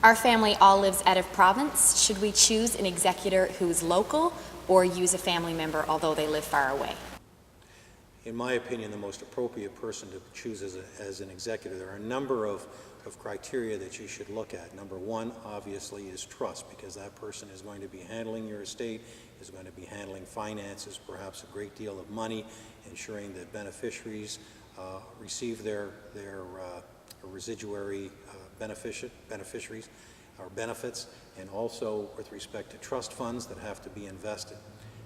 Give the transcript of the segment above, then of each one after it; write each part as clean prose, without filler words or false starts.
Our family all lives out of province. Should we choose an executor who's local or use a family member although they live far away? In my opinion, the most appropriate person to choose as an executor, there are a number of criteria that you should look at. Number one, obviously, is trust, because that person is going to be handling your estate, is going to be handling finances, perhaps a great deal of money, ensuring that beneficiaries receive their residuary beneficiaries or benefits, and also with respect to trust funds that have to be invested.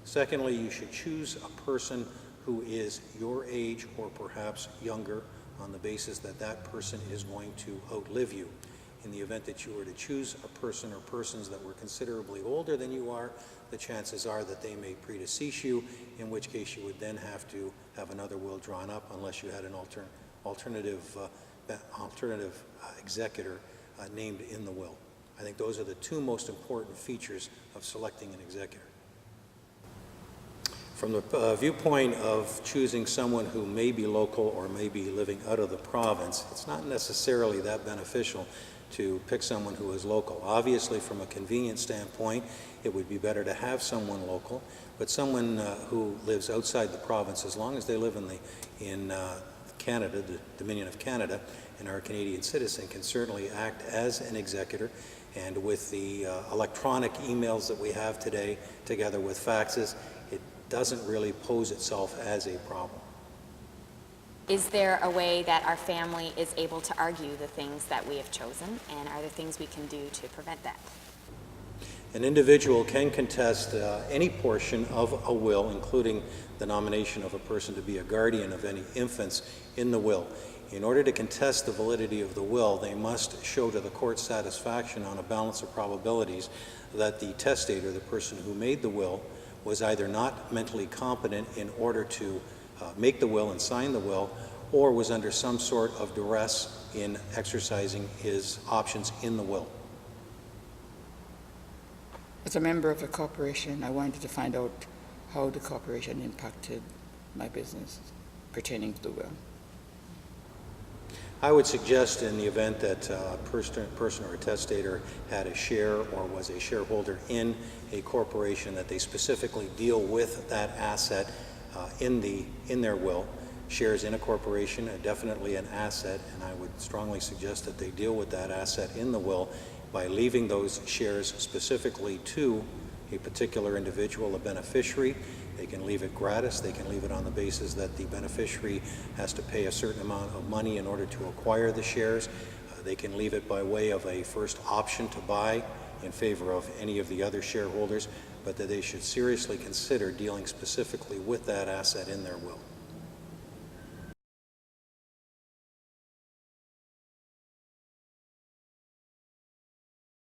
Secondly, you should choose a person who is your age or perhaps younger, on the basis that that person is going to outlive you. In the event that you were to choose a person or persons that were considerably older than you are, the chances are that they may predecease you, in which case you would then have to have another will drawn up unless you had an alternative executor named in the will. I think those are the two most important features of selecting an executor. From the viewpoint of choosing someone who may be local or may be living out of the province, it's not necessarily that beneficial to pick someone who is local. Obviously, from a convenience standpoint, it would be better to have someone local, but someone who lives outside the province, as long as they live in Canada, the Dominion of Canada, and are a Canadian citizen, can certainly act as an executor. And with the electronic emails that we have today, together with faxes, it doesn't really pose itself as a problem. Is there a way that our family is able to argue the things that we have chosen, and are there things we can do to prevent that? An individual can contest any portion of a will, including the nomination of a person to be a guardian of any infants in the will. In order to contest the validity of the will, they must show to the court's satisfaction on a balance of probabilities that the testator, the person who made the will, was either not mentally competent in order to make the will and sign the will, or was under some sort of duress in exercising his options in the will. As a member of a corporation, I wanted to find out how the corporation impacted my business pertaining to the will. I would suggest, in the event that a person or a testator had a share or was a shareholder in a corporation, that they specifically deal with that asset in their will. Shares in a corporation are definitely an asset, and I would strongly suggest that they deal with that asset in the will by leaving those shares specifically to a particular individual, a beneficiary. They can leave it gratis. They can leave it on the basis that the beneficiary has to pay a certain amount of money in order to acquire the shares. They can leave it by way of a first option to buy in favor of any of the other shareholders, but that they should seriously consider dealing specifically with that asset in their will.